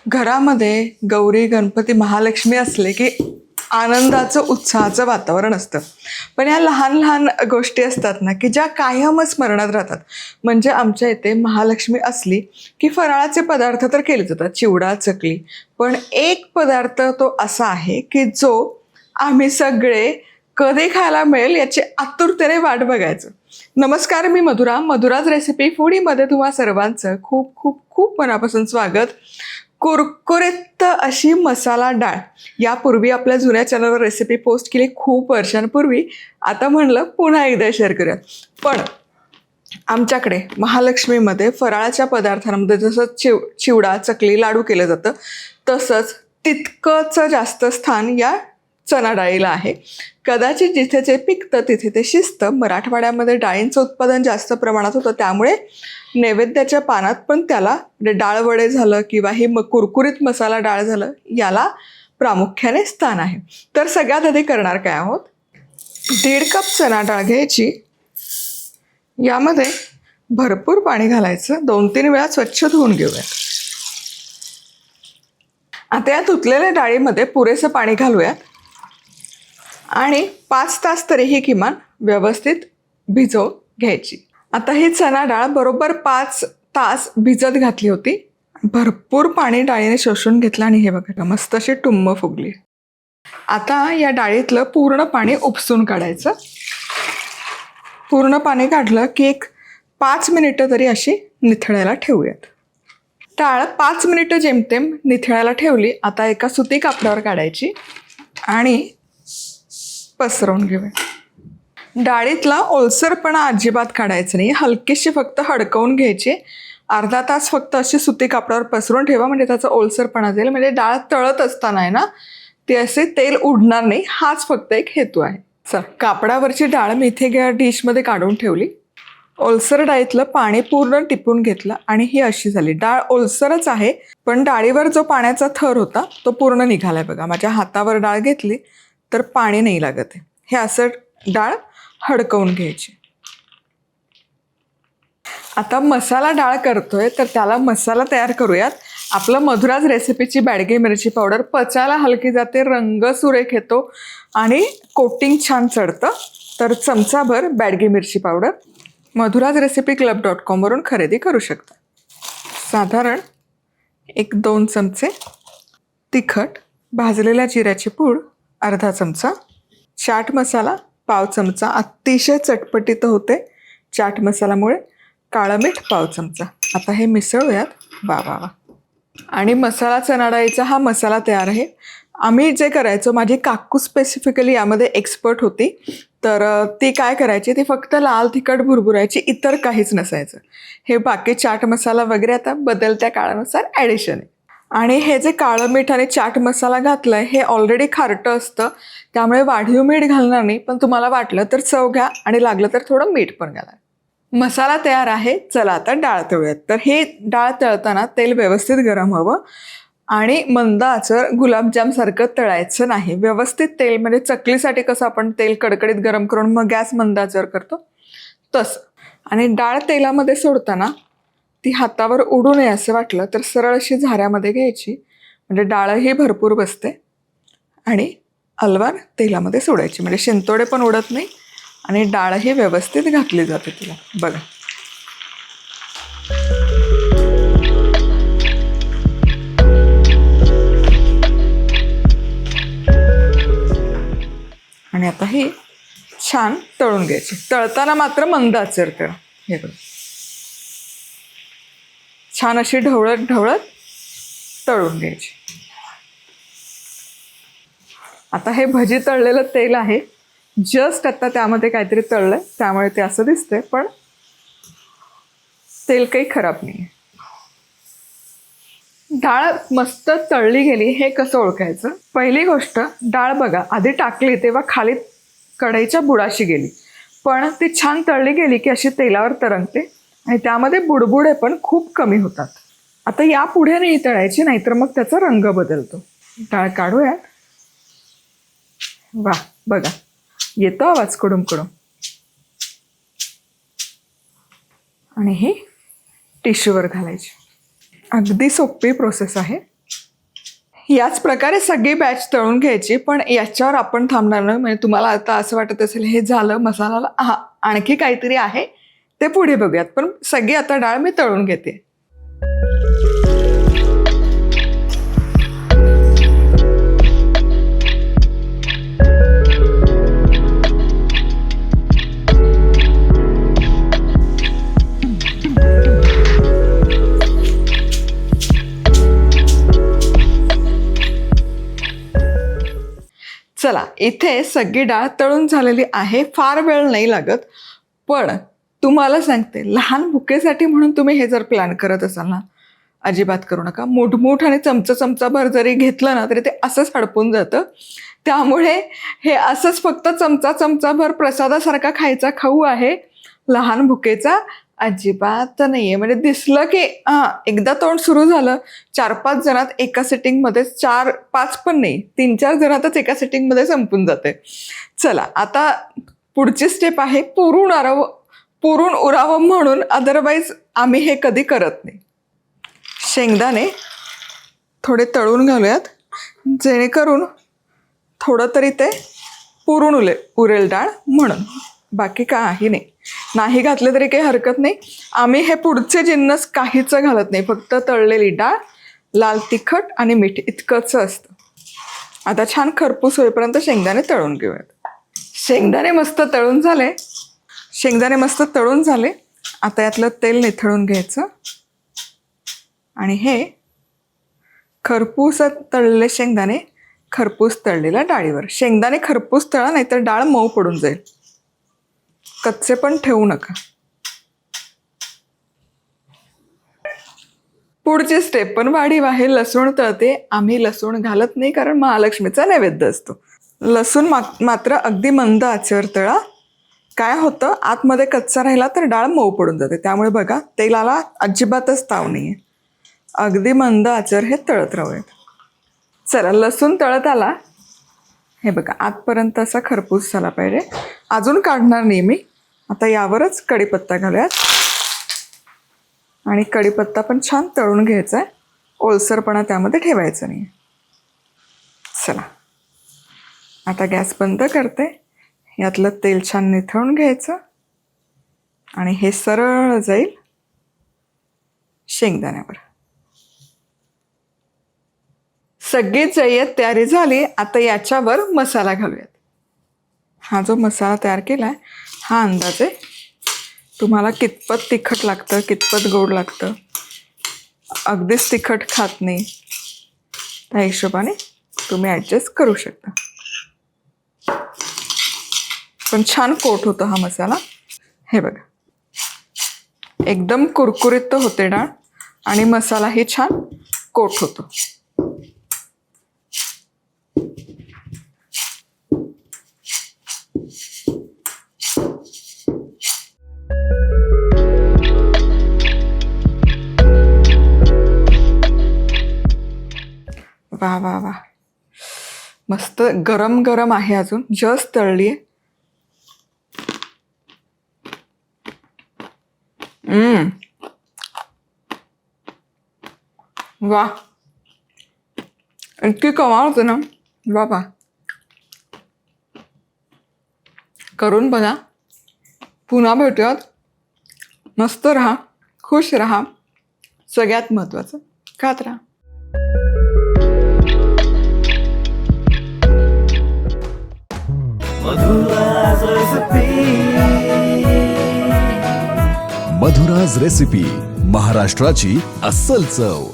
घरामध्ये गौरी गणपती महालक्ष्मी असले की आनंदाचं उत्साहाचं वातावरण असतं. पण या लहान लहान गोष्टी असतात ना की ज्या कायमच स्मरणात राहतात. म्हणजे आमच्या इथे महालक्ष्मी असली की फराळाचे पदार्थ तर केले जातात, चिवडा चकली. पण एक पदार्थ तो असा आहे की जो आम्ही सगळे कधी खायला मिळेल याची आतुरतेने वाट बघायचं. नमस्कार, मी मधुराज रेसिपी फूडीमध्ये तुम्हा सर्वांचं खूप खूप खूप मनापासून स्वागत. कुरकुरीत अशी मसाला डाळ यापूर्वी आपल्या जुन्या चॅनलवर रेसिपी पोस्ट केली खूप वर्षांपूर्वी. आता म्हणलं पुन्हा एकदा शेअर करूया. पण आमच्याकडे महालक्ष्मीमध्ये फराळाच्या पदार्थांमध्ये जसं चिवडा चकली लाडू केलं जातं, तसंच तितकंच जास्त स्थान या चणा डाळीला आहे. कदाचित जिथे जे पिकतं तिथे ते शिजतं. मराठवाड्यामध्ये डाळींचं उत्पादन जास्त प्रमाणात होतं, त्यामुळे नैवेद्याच्या पानात पण त्याला डाळ वडे झालं किंवा हे कुरकुरीत मसाला डाळ झालं, याला प्रामुख्याने स्थान आहे. तर सगळ्यात आधी करणार काय आहोत, 1.5 कप चणा डाळ घ्यायची. यामध्ये भरपूर पाणी घालायचं. 2-3 वेळा स्वच्छ धुवून घेऊयात. आता या धुतलेल्या डाळीमध्ये पुरेसं पाणी घालूयात आणि 5 तास तरीही किमान व्यवस्थित भिजवून घ्यायची. आता ही चणा डाळ बरोबर 5 तास भिजत घातली होती. भरपूर पाणी डाळीने शोषून घेतलं आणि हे बघा मस्त अशी टुम्म फुगली. आता या डाळीतलं पूर्ण पाणी उपसून काढायचं. पूर्ण पाणी काढलं की एक 5 मिनिटं तरी अशी निथळायला ठेवूयात. डाळ 5 मिनिटं जेमतेम निथळायला ठेवली. आता एका सुती कापडावर काढायची आणि पसरवून घेऊया. डाळीतला ओलसरपणा अजिबात काढायचं नाही, हलकीशी फक्त हडकवून घ्यायची. अर्धा तास फक्त अशी सुती कापडावर पसरून ठेवा, म्हणजे त्याचा ओलसरपणा जाईल. म्हणजे डाळ तळत असताना आहे ना, ते असे तेल उडणार नाही, हाच फक्त एक हेतू आहे. चल, कापडावरची डाळ मी इथे डिशमध्ये काढून ठेवली. ओलसर डाळीतलं पाणी पूर्ण टिपून घेतलं आणि ही अशी झाली. डाळ ओलसरच आहे, पण डाळीवर जो पाण्याचा थर होता तो पूर्ण निघालाय बघा. माझ्या हातावर डाळ घेतली तर पाणी नाही लागत आहे. हे असं डाळ हडकवून घ्यायची. आता मसाला डाळ करतोय तर त्याला मसाला तयार करूयात. आपलं मधुराज रेसिपीची बॅडगी मिरची पावडर पचायला हलकी जाते, रंग सुरेख येतो आणि कोटिंग छान चढतं. तर चमचाभर बॅडगी मिरची पावडर मधुराज रेसिपी club.com वरून खरेदी करू शकता. साधारण 1-2 चमचे तिखट, भाजलेल्या जिऱ्याची पूड अर्धा चमचा, चाट मसाला पाव चमचा, अतिशय चटपटीत होते चाट मसाल्यामुळे, काळं मीठ पाव चमचा. आता हे मिसळूयात. वा वा वा. आणि मसाला चणा डाळीचा हा मसाला तयार आहे. आम्ही जे करायचो, माझी काकू स्पेसिफिकली यामध्ये एक्सपर्ट होती. तर ती काय करायची, ती फक्त लाल तिखट भुरभुरायची, इतर काहीच नसायचं. हे बाकी चाट मसाला वगैरे आता बदलत्या काळानुसार ॲडिशन आहे. आणि हे जे काळं मीठ आणि चाट मसाला घातलं आहे हे ऑलरेडी खारटं असतं, त्यामुळे वाढीव मीठ घालणार नाही. पण तुम्हाला वाटलं तर चव घ्या आणि लागलं तर थोडं मीठ पण घाला. मसाला तयार आहे. चला आता डाळ तळूयात. तर हे डाळ तळताना तेल व्यवस्थित गरम हवं आणि मंद आचर, गुलाबजामसारखं तळायचं नाही. व्यवस्थित तेल, म्हणजे चकलीसाठी कसं आपण तेल कडकडीत गरम करून मग गॅस मंद आचर करतो तसं. आणि डाळ तेलामध्ये सोडताना ती हातावर उडू नये असं वाटलं तर सरळ अशी झाऱ्यामध्ये घ्यायची, म्हणजे डाळही भरपूर बसते. आणि अलवार तेलामध्ये सोडायची, म्हणजे शिंतोडे पण उडत नाही आणि डाळही व्यवस्थित घातली जाते तिला. बघा, आणि आता ही छान तळून घ्यायची. तळताना मात्र मंद आचर करा. हे बघा, छान अशी ढवळत ढवळत तळून घ्यायची. आता हे भजी तळलेलं तेल आहे. जस्ट आता त्यामध्ये काहीतरी तळलंय त्यामुळे ते असं दिसतंय, पण तेल काही खराब नाही. डाळ मस्त तळली गेली हे कसं ओळखायचं? पहिली गोष्ट, डाळ बघा आधी टाकली तेव्हा खाली कढईच्या बुडाशी गेली, पण ती छान तळली गेली की अशी तेलावर तरंगते आणि त्यामध्ये बुडबुडे पण खूप कमी होतात. आता यापुढे नाही तळायची, नाहीतर मग त्याचा रंग बदलतो. डाळ काढूयात. वा, बघा येतो आवाज कडूम कडूम. आणि ही टिश्यूवर घालायची. अगदी सोपी प्रोसेस आहे. याच प्रकारे सगळी बॅच तळून घ्यायची, पण याच्यावर आपण थांबणार नाही. म्हणजे तुम्हाला आता असं वाटत असेल हे झालं मसाल्याला, हा आणखी काहीतरी आहे ते पुढे बघूयात. पण सगळी आता डाळ मी तळून घेते. चला, इथे सगळी डाळ तळून झालेली आहे. फार वेळ नाही लागत. पण तुम्हाला सांगते, लहान भुकेसाठी म्हणून तुम्ही हे जर प्लॅन करत असाल ना, अजिबात करू नका. मोठमोठ आणि चमचाभर जरी घेतलं ना तरी ते असंच हडपून जातं. त्यामुळे हे असंच फक्त चमचाभर प्रसादासारखा खायचा खाऊ आहे. लहान भुकेचा अजिबात नाहीये. म्हणजे दिसलं की एकदा तोंड सुरू झालं, 4-5 जणात एका सिटिंगमध्ये, 4-5 पण नाही, 3-4 जणातच एका सिटिंगमध्ये संपून जाते. चला, आता पुढची स्टेप आहे पुरून उरावं म्हणून. अदरवाईज आम्ही हे कधी करत नाही. शेंगदाणे थोडे तळून घालूयात, जेणेकरून थोडं तरी ते पुरून उरेल डाळ म्हणून. बाकी काही नाही घातले तरी काही हरकत नाही. आम्ही हे पुढचे जिन्नस काहीच घालत नाही. फक्त तळलेली डाळ, लाल तिखट आणि मीठ इतकंच असतं. आता छान खरपूस होईपर्यंत शेंगदाणे तळून घेऊयात. शेंगदाणे मस्त तळून झाले. आता यातलं तेल निथळून घ्यायचं आणि हे खरपूस तळलेले शेंगदाणे खरपूस तळलेल्या डाळीवर. शेंगदाणे खरपूस तळा, नाहीतर डाळ मऊ पडून जाईल. कच्चे पण ठेवू नका. पुढची स्टेप पण वाढीव आहे. लसूण तळते. आम्ही लसूण घालत नाही, कारण महालक्ष्मीचा नैवेद्य असतो. लसूण मात्र अगदी मंद आचेवर तळा. काय होतं, आतमध्ये कच्चा राहिला तर डाळ मऊ पडून जाते. त्यामुळे बघा, तेलाला अजिबातच ताव नाही. अगदी मंद आचेवर हे तळत राहूयात. चला, लसूण तळत आला. हे बघा, आतपर्यंत असा खरपूस झाला पाहिजे. अजून काढणार नाही मी. आता यावरच कढीपत्ता घालूयात आणि कढीपत्ता पण छान तळून घ्यायचा आहे. ओलसरपणा त्यामध्ये ठेवायचं नाही. चला, आता गॅस बंद करते. यातलं तेल छान निथळून घ्यायचं आणि हे सरळ जाईल शेंगदाण्यावर. सगळी जय्यत तयारी झाली. आता याच्यावर मसाला घालूयात. हा जो मसाला तयार केला आहे, हा अंदाजे तुम्हाला कितपत तिखट लागतं, कितपत गोड लागतं. अगदीच तिखट खात नाही, त्या हिशोबाने तुम्ही ॲडजस्ट करू शकता. पण छान कोट होतो हा मसाला. हे बघा, एकदम कुरकुरीत होते डाळ आणि मसालाही छान कोट होतो. वा वा वा, मस्त गरम गरम आहे. अजून जस्ट तळली आहे. वा, इतकी कमाल होते ना बाबा. करून बघा. पुन्हा भेटूयात. मस्त राहा, खुश राहा. सगळ्यात महत्त्वाचं, खात राहा. मधुराज रेसिपी, महाराष्ट्राची अस्सल चव.